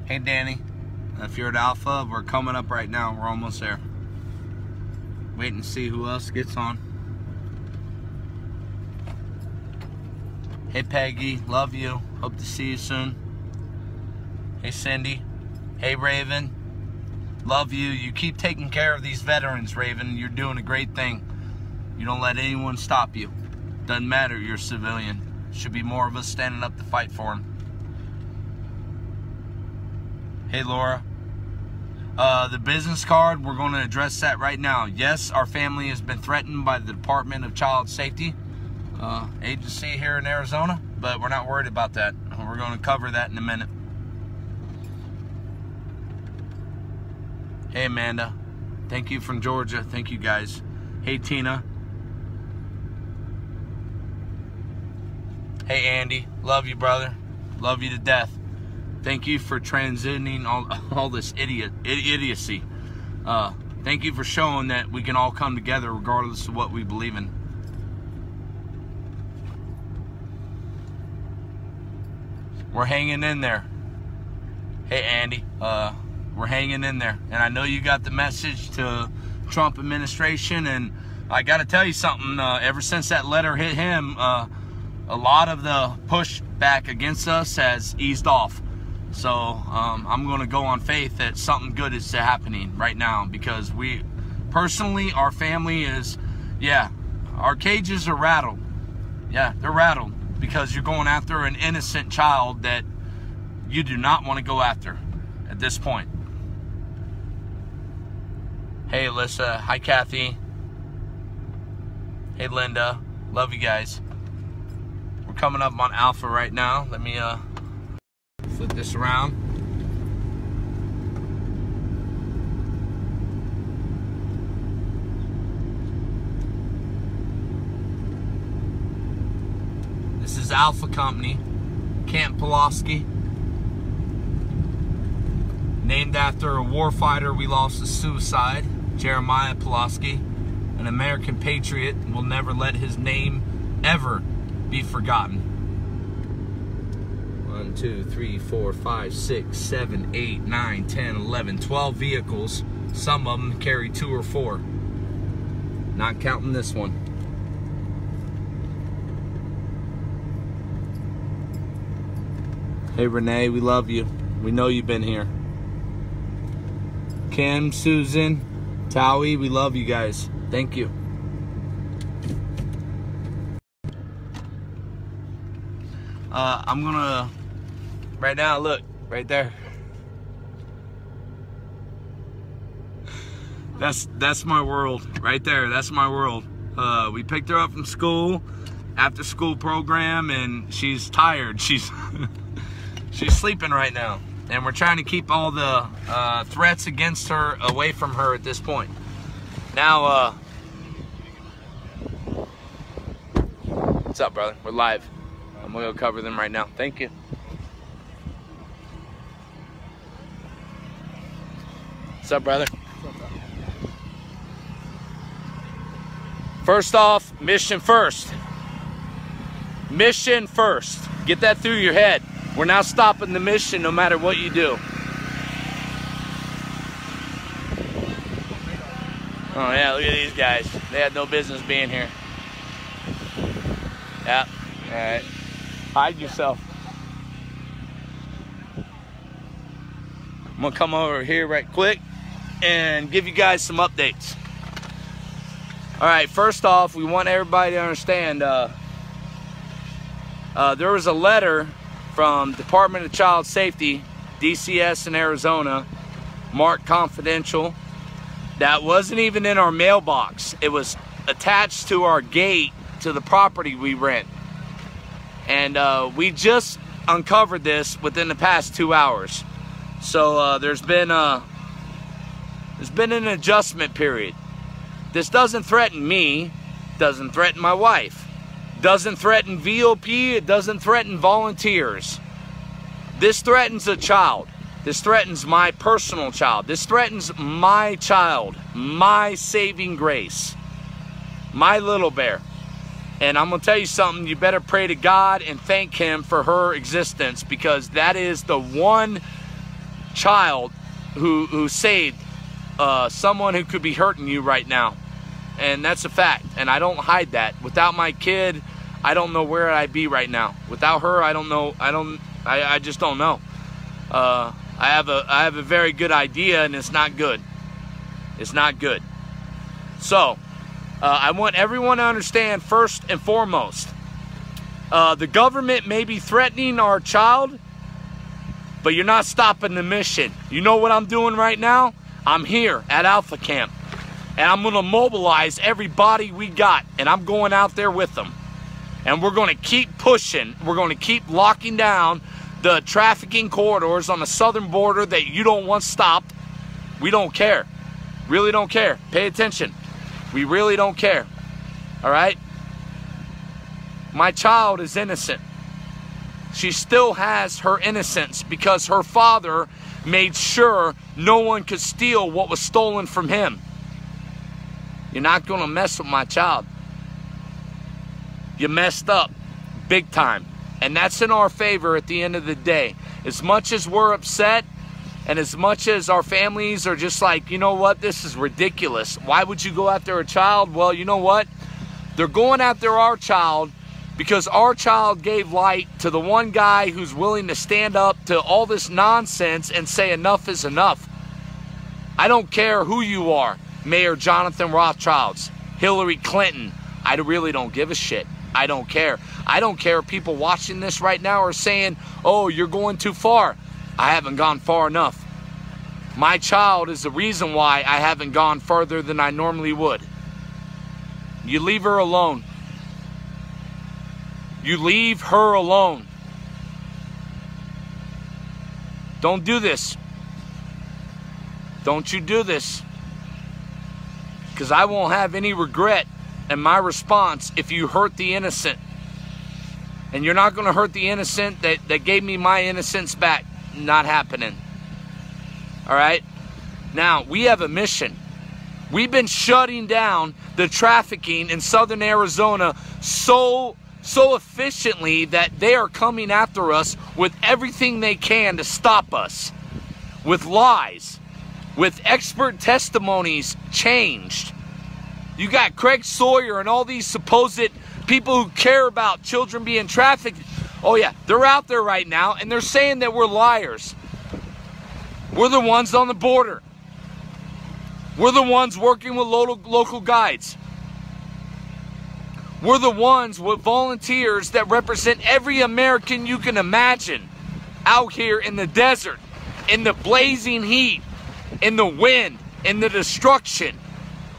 Hey, Danny. If you're at Alpha, we're coming up right now. We're almost there. Waiting to see who else gets on. Hey, Peggy. Love you. Hope to see you soon. Hey, Cindy. Hey, Raven. Love you. You keep taking care of these veterans, Raven. You're doing a great thing. You don't let anyone stop you. Doesn't matter, you're a civilian. Should be more of us standing up to fight for them. Hey, Laura. The business card, we're going to address that right now. Yes, our family has been threatened by the Department of Child Safety agency here in Arizona, but we're not worried about that. We're going to cover that in a minute. Hey, Amanda. Thank you from Georgia. Thank you, guys. Hey, Tina. Hey, Andy. Love you, brother. Love you to death. Thank you for transcending all this idiocy. Thank you for showing that we can all come together regardless of what we believe in. We're hanging in there. Hey, Andy. We're hanging in there. And I know you got the message to Trump administration, and I got to tell you something. Ever since that letter hit him, a lot of the pushback against us has eased off. So I'm going to go on faith that something good is happening right now, because we, personally, our family is, yeah, our cages are rattled. Yeah, they're rattled because you're going after an innocent child that you do not want to go after at this point. Hey, Alyssa. Hi, Kathy. Hey, Linda. Love you guys. We're coming up on Alpha right now. Let me flip this around. This is Alpha Company, Camp Pulaski. Named after a warfighter we lost to suicide, Jeremiah Pulaski, an American patriot. Will never let his name ever be forgotten. 1, 2, 3, 4, 5, 6, 7, 8, 9, 10, 11, 12 vehicles. Some of them carry 2 or 4. Not counting this one. Hey, Renee, we love you. We know you've been here. Kim, Susan, Towie, we love you guys. Thank you. I'm gonna, right now, look, right there. That's my world, right there. That's my world. We picked her up from school, after school program, and she's tired. She's sleeping right now. And we're trying to keep all the threats against her away from her at this point. Now, what's up, brother? We're live. I'm gonna go cover them right now. Thank you. What's up, brother? First off, mission first. Mission first. Get that through your head. We're not stopping the mission no matter what you do. Oh yeah, look at these guys. They had no business being here. Yeah, all right. Hide yourself. I'm gonna come over here right quick and give you guys some updates. All right, first off, we want everybody to understand there was a letter from Department of Child Safety, DCS in Arizona, marked confidential, that wasn't even in our mailbox. It was attached to our gate to the property we rent. And we just uncovered this within the past 2 hours. So there's been an adjustment period. This doesn't threaten me, doesn't threaten my wife. Doesn't threaten VOP, it doesn't threaten volunteers. This threatens a child. This threatens my personal child. This threatens my child, my saving grace, my little bear. And I'm going to tell you something, you better pray to God and thank Him for her existence, because that is the one child who saved someone who could be hurting you right now. And that's a fact, and I don't hide that. Without my kid, I don't know where I'd be right now. Without her, I don't know. I just don't know. I have a very good idea, and it's not good. It's not good. So, I want everyone to understand, first and foremost, the government may be threatening our child, but you're not stopping the mission. You know what I'm doing right now? I'm here at Alpha Camp, and I'm going to mobilize everybody we got, and I'm going out there with them. And we're going to keep pushing. We're going to keep locking down the trafficking corridors on the southern border that you don't want stopped. We don't care. Really don't care. Pay attention. We really don't care. All right? My child is innocent. She still has her innocence because her father made sure no one could steal what was stolen from him. You're not going to mess with my child. You messed up big time. And that's in our favor at the end of the day. As much as we're upset and as much as our families are just like, you know what, this is ridiculous. Why would you go after a child? Well, you know what? They're going after our child because our child gave light to the one guy who's willing to stand up to all this nonsense and say enough is enough. I don't care who you are. Mayor Jonathan Rothschilds, Hillary Clinton. I really don't give a shit. I don't care. I don't care if people watching this right now are saying, oh, you're going too far. I haven't gone far enough. My child is the reason why I haven't gone further than I normally would. You leave her alone. You leave her alone. Don't do this. Don't you do this. Because I won't have any regret in my response if you hurt the innocent. And you're not going to hurt the innocent that gave me my innocence back. Not happening. Alright? Now, we have a mission. We've been shutting down the trafficking in southern Arizona so efficiently that they are coming after us with everything they can to stop us. With lies. With expert testimonies changed. You got Craig Sawyer and all these supposed people who care about children being trafficked. Oh yeah, they're out there right now and they're saying that we're liars. We're the ones on the border. We're the ones working with local guides. We're the ones with volunteers that represent every American you can imagine out here in the desert, in the blazing heat, in the wind, in the destruction.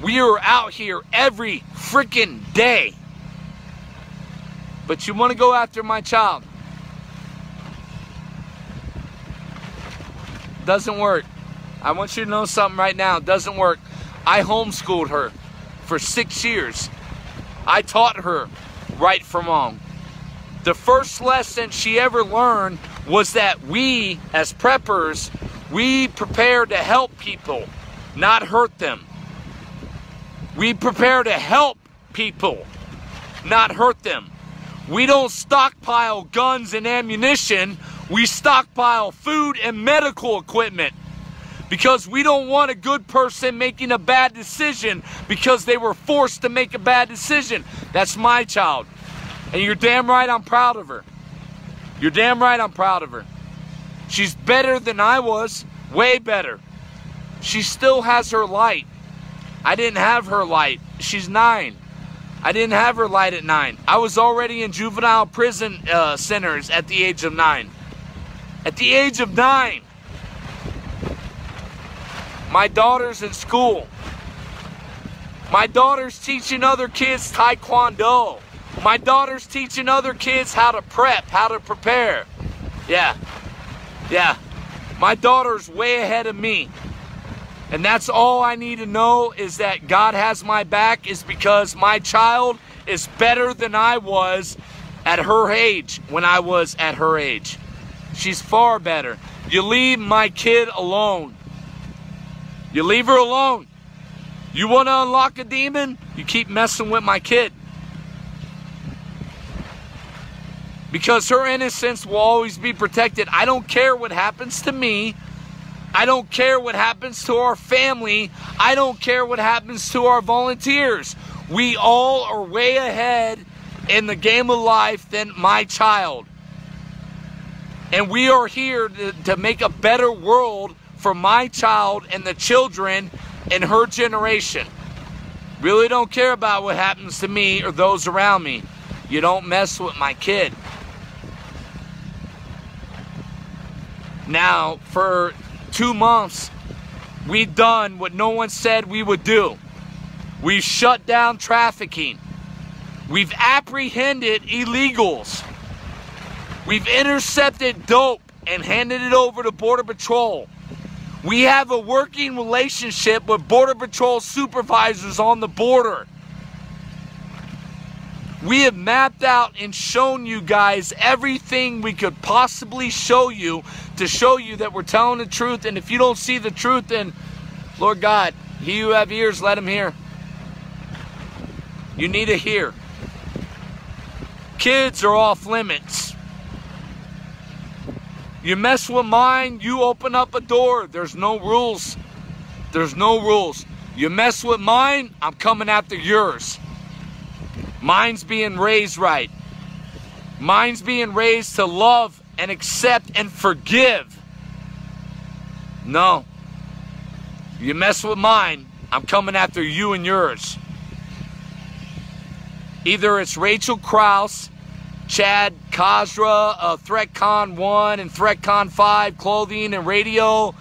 We are out here every freaking day. But you want to go after my child. Doesn't work. I want you to know something right now. It doesn't work. I homeschooled her for 6 years. I taught her right from wrong. The first lesson she ever learned was that we, as preppers, we prepare to help people, not hurt them. We prepare to help people, not hurt them. We don't stockpile guns and ammunition. We stockpile food and medical equipment because we don't want a good person making a bad decision because they were forced to make a bad decision. That's my child. And you're damn right I'm proud of her. You're damn right I'm proud of her. She's better than I was, way better. She still has her light. I didn't have her light. She's 9. I didn't have her light at 9. I was already in juvenile prison centers at the age of 9. At the age of 9. My daughter's in school. My daughter's teaching other kids Taekwondo. My daughter's teaching other kids how to prep, how to prepare. Yeah. Yeah. My daughter's way ahead of me. And that's all I need to know is that God has my back is because my child is better than I was at her age when I was at her age. She's far better. You leave my kid alone. You leave her alone. You want to unlock a demon? You keep messing with my kid. Because her innocence will always be protected. I don't care what happens to me. I don't care what happens to our family. I don't care what happens to our volunteers. We all are way ahead in the game of life than my child. And we are here to make a better world for my child and the children in her generation. Really don't care about what happens to me or those around me. You don't mess with my kid. Now, for 2 months, we've done what no one said we would do. We've shut down trafficking. We've apprehended illegals. We've intercepted dope and handed it over to Border Patrol. We have a working relationship with Border Patrol supervisors on the border. We have mapped out and shown you guys everything we could possibly show you to show you that we're telling the truth. And if you don't see the truth, then Lord God, he who have ears, let him hear. You need to hear. Kids are off limits. You mess with mine, you open up a door. There's no rules. There's no rules. You mess with mine, I'm coming after yours. Mine's being raised right. Mine's being raised to love and accept and forgive. No. You mess with mine, I'm coming after you and yours. Either it's Rachel Kraus, Chad Kozra of ThreatCon 1 and ThreatCon 5 clothing and radio,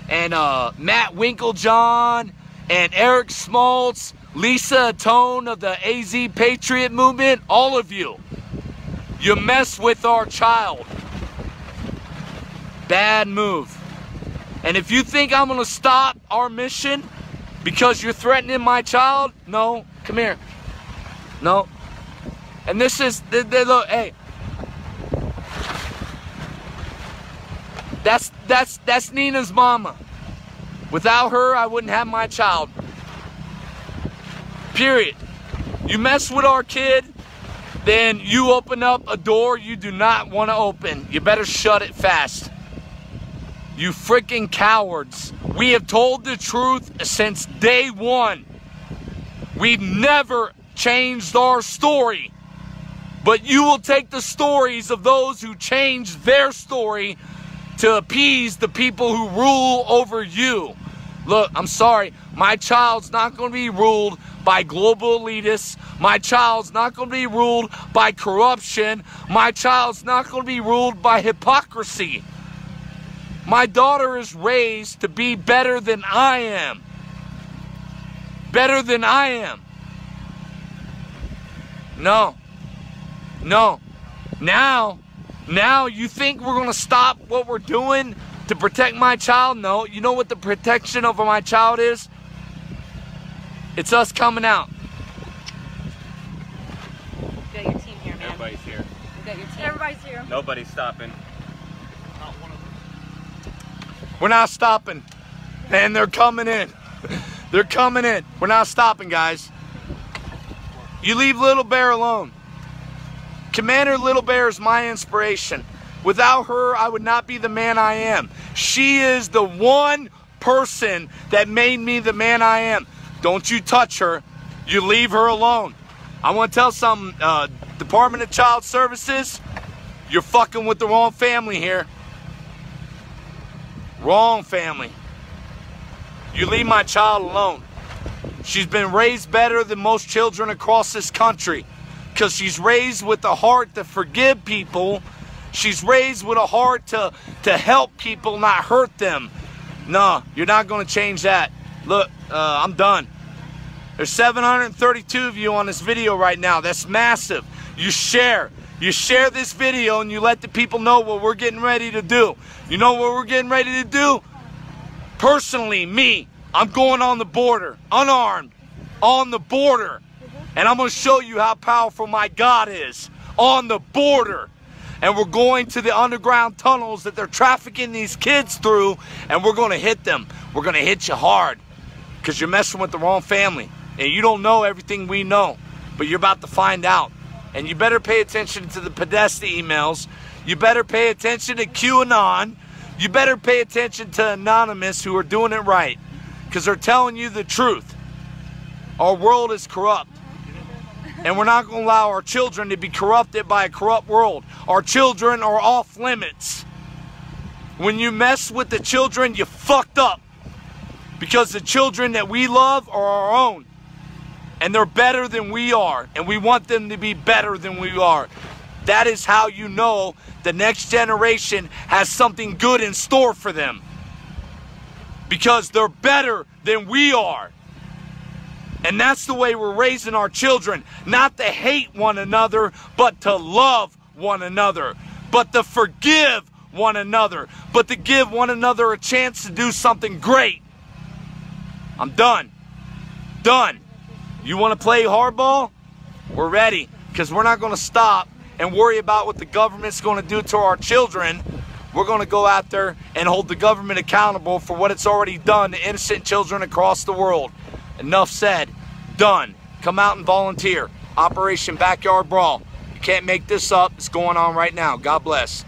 and Matt Winklejohn and Eric Smoltz, Lisa Tone of the AZ Patriot Movement, all of you. You mess with our child. Bad move. And if you think I'm going to stop our mission because you're threatening my child, no, come here. No. And this is, look, hey. That's Nina's mama. Without her, I wouldn't have my child. Period. You mess with our kid, then you open up a door you do not want to open. You better shut it fast. You freaking cowards. We have told the truth since day one. We've never changed our story. But you will take the stories of those who changed their story to appease the people who rule over you. Look, I'm sorry. My child's not going to be ruled by global elitists. My child's not going to be ruled by corruption. My child's not going to be ruled by hypocrisy. My daughter is raised to be better than I am. Better than I am. No. No. Now you think we're going to stop what we're doing to protect my child? No. You know what the protection over my child is? It's us coming out. You got your team here, man. Everybody's here. You got your team. Everybody's here. Nobody's stopping. We're not stopping. And they're coming in. They're coming in. We're not stopping, guys. You leave Little Bear alone. Commander Little Bear is my inspiration. Without her, I would not be the man I am. She is the one person that made me the man I am. Don't you touch her. You leave her alone. I want to tell something, Department of Child Services, you're fucking with the wrong family here. Wrong family. You leave my child alone. She's been raised better than most children across this country because she's raised with a heart to forgive people. She's raised with a heart to help people, not hurt them. No, you're not going to change that. Look, I'm done. There's 732 of you on this video right now. That's massive. You share. You share this video and you let the people know what we're getting ready to do. You know what we're getting ready to do? Personally, me, I'm going on the border, unarmed, on the border. And I'm going to show you how powerful my God is on the border. And we're going to the underground tunnels that they're trafficking these kids through, and we're going to hit them. We're going to hit you hard because you're messing with the wrong family. And you don't know everything we know, but you're about to find out. And you better pay attention to the Podesta emails. You better pay attention to QAnon, You better pay attention to Anonymous, who are doing it right, because they're telling you the truth. Our world is corrupt, and we're not going to allow our children to be corrupted by a corrupt world. Our children are off limits. When you mess with the children, you fucked up, because the children that we love are our own, and they're better than we are, and we want them to be better than we are. That is how you know the next generation has something good in store for them, because they're better than we are. And that's the way we're raising our children, not to hate one another, but to love one another, but to forgive one another, but to give one another a chance to do something great. I'm done. Done. You want to play hardball? We're ready, because we're not going to stop and worry about what the government's going to do to our children. We're going to go out there and hold the government accountable for what it's already done to innocent children across the world. Enough said. Done. Come out and volunteer. Operation Backyard Brawl. You can't make this up. It's going on right now. God bless.